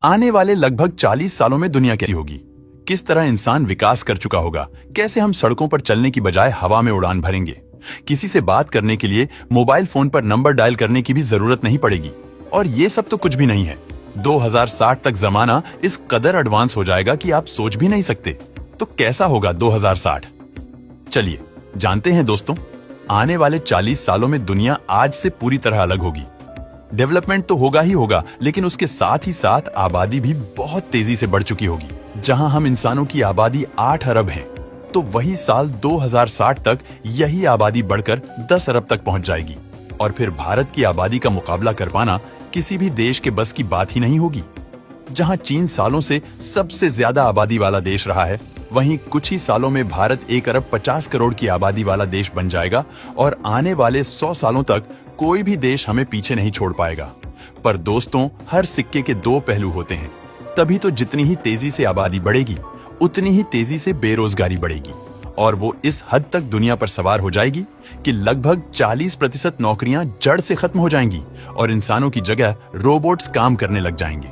आने वाले लगभग 40 सालों में दुनिया कैसी होगी, किस तरह इंसान विकास कर चुका होगा, कैसे हम सड़कों पर चलने की बजाय हवा में उड़ान भरेंगे, किसी से बात करने के लिए मोबाइल फोन पर नंबर डायल करने की भी जरूरत नहीं पड़ेगी। और ये सब तो कुछ भी नहीं है, 2060 तक जमाना इस कदर एडवांस हो जाएगा कि आप सोच भी नहीं सकते। तो कैसा होगा 2060? चलिए जानते हैं दोस्तों। आने वाले 40 सालों में दुनिया आज से पूरी तरह अलग होगी। डेवलपमेंट तो होगा ही होगा, लेकिन उसके साथ ही साथ आबादी भी बहुत तेजी से बढ़ चुकी होगी। जहां हम इंसानों की आबादी 8 अरब है, तो वही साल 2060 तक यही आबादी बढ़कर 10 अरब तक पहुंच जाएगी। और फिर भारत की आबादी का मुकाबला कर पाना किसी भी देश के बस की बात ही नहीं होगी। जहां चीन सालों से सबसे ज्यादा आबादी वाला देश रहा है, वहीं कुछ ही सालों में भारत 1 अरब 50 करोड़ की आबादी वाला देश बन जाएगा और आने वाले 100 सालों तक कोई भी देश हमें पीछे नहीं छोड़ पाएगा। पर दोस्तों, हर सिक्के के दो पहलू होते हैं। तभी तो जितनी ही तेजी से आबादी बढ़ेगी, उतनी ही तेजी से बेरोजगारी बढ़ेगी और वो इस हद तक दुनिया पर सवार हो जाएगी कि लगभग 40% नौकरियां जड़ से खत्म हो जाएंगी और इंसानों की जगह रोबोट्स काम करने लग जाएंगे।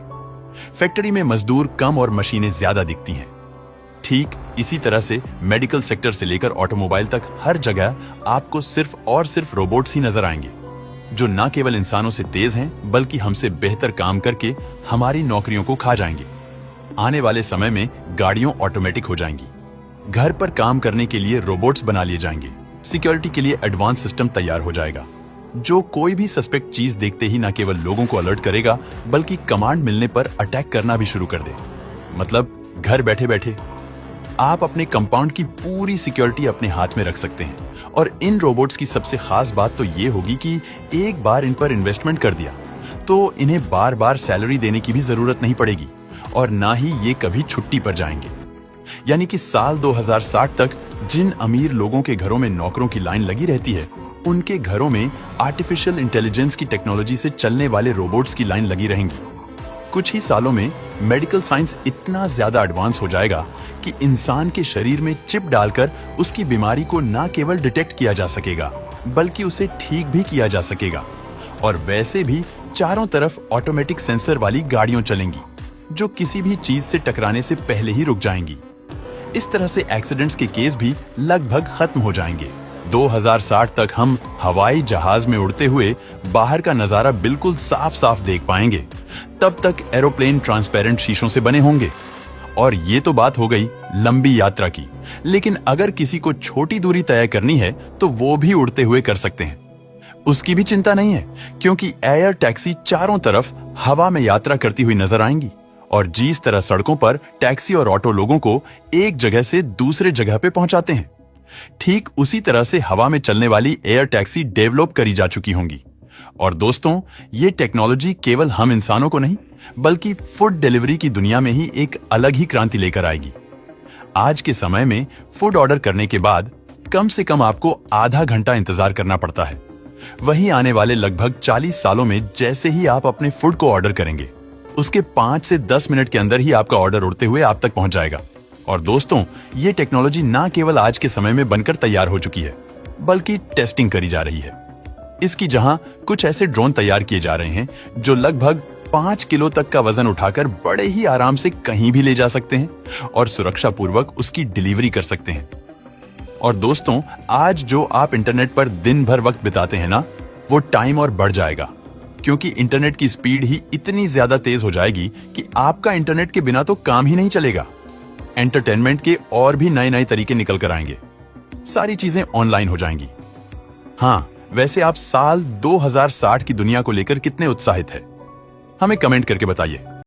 फैक्ट्री में मजदूर कम और मशीनें ज्यादा दिखती हैं। ठीक इसी तरह से मेडिकल सेक्टर से लेकर ऑटोमोबाइल तक हर जगह आपको सिर्फ और सिर्फ रोबोट्स ही नजर आएंगे, जो न केवल इंसानों से तेज हैं, बल्कि हमसे बेहतर काम करके हमारी नौकरियों को खा जाएंगे। आने वाले समय में गाड़ियां ऑटोमेटिक हो जाएंगी, घर पर काम करने के लिए रोबोट्स बना लिए जाएंगे, सिक्योरिटी के लिए एडवांस सिस्टम तैयार हो जाएगा, जो कोई भी सस्पेक्ट चीज देखते ही न केवल लोगों को अलर्ट करेगा, बल्कि कमांड मिलने पर अटैक करना भी शुरू कर दे। मतलब घर बैठे बैठे आप अपने कंपाउंड की पूरी सिक्योरिटी अपने हाथ में रख सकते हैं। और इन रोबोट्स की सबसे खास बात तो ये होगी कि एक बार इन पर इन्वेस्टमेंट कर दिया तो इन्हें बार बार सैलरी देने की भी जरूरत नहीं पड़ेगी और ना ही ये कभी छुट्टी पर जाएंगे। यानी कि साल 2060 तक जिन अमीर लोगों के घरों में नौकरों की लाइन लगी रहती है, उनके घरों में आर्टिफिशियल इंटेलिजेंस की टेक्नोलॉजी से चलने वाले रोबोट्स की लाइन लगी रहेंगी। कुछ ही सालों में मेडिकल साइंस इतना ज्यादा एडवांस हो जाएगा कि इंसान के शरीर में चिप डालकर उसकी बीमारी को न केवल डिटेक्ट किया जा सकेगा, बल्कि उसे ठीक भी किया जा सकेगा। और वैसे भी चारों तरफ ऑटोमेटिक सेंसर वाली गाड़ियां चलेंगी, जो किसी भी चीज से टकराने से पहले ही रुक जाएंगी। इस तरह से एक्सीडेंट्स के केस भी लगभग खत्म हो जाएंगे। 2060 तक हम हवाई जहाज में उड़ते हुए बाहर का नजारा बिल्कुल साफ साफ देख पाएंगे। तब तक एरोप्लेन ट्रांसपेरेंट शीशों से बने होंगे। और ये तो बात हो गई लंबी यात्रा की, लेकिन अगर किसी को छोटी दूरी तय करनी है तो वो भी उड़ते हुए कर सकते हैं। उसकी भी चिंता नहीं है, क्योंकि एयर टैक्सी चारों तरफ हवा में यात्रा करती हुई नजर आएंगी। और जिस तरह सड़कों पर टैक्सी और ऑटो लोगों को एक जगह से दूसरे जगह पे पहुंचाते हैं, ठीक उसी तरह से हवा में चलने वाली एयर टैक्सी डेवलप करी जा चुकी होंगी। और दोस्तों, ये टेक्नोलॉजी केवल हम इंसानों को नहीं, बल्कि फूड डिलीवरी की दुनिया में ही एक अलग ही क्रांति लेकर आएगी। आज के समय में फूड ऑर्डर करने के बाद कम से कम आपको आधा घंटा इंतजार करना पड़ता है। वहीं आने वाले लगभग 40 सालों में जैसे ही आप अपने फूड को ऑर्डर करेंगे, उसके 5 से 10 मिनट के अंदर ही आपका ऑर्डर उड़ते हुए आप तक पहुंच जाएगा। और दोस्तों, ये टेक्नोलॉजी ना केवल आज के समय में बनकर तैयार हो चुकी है, बल्कि टेस्टिंग करी जा रही है। इसकी जहां कुछ ऐसे ड्रोन तैयार किए जा रहे हैं जो लगभग 5 किलो तक का वजन उठाकर बड़े ही आराम से कहीं भी ले जा सकते हैं और सुरक्षा पूर्वक उसकी डिलीवरी कर सकते हैं। और दोस्तों, आज जो आप इंटरनेट पर दिन भर वक्त बिताते हैं ना, वो टाइम और बढ़ जाएगा, क्योंकि इंटरनेट की स्पीड ही इतनी ज्यादा तेज हो जाएगी कि आपका इंटरनेट के बिना तो काम ही नहीं चलेगा। एंटरटेनमेंट के और भी नए नए तरीके निकल कर आएंगे। सारी चीजें ऑनलाइन हो जाएंगी। हाँ, वैसे आप साल 2060 की दुनिया को लेकर कितने उत्साहित हैं? हमें कमेंट करके बताइए।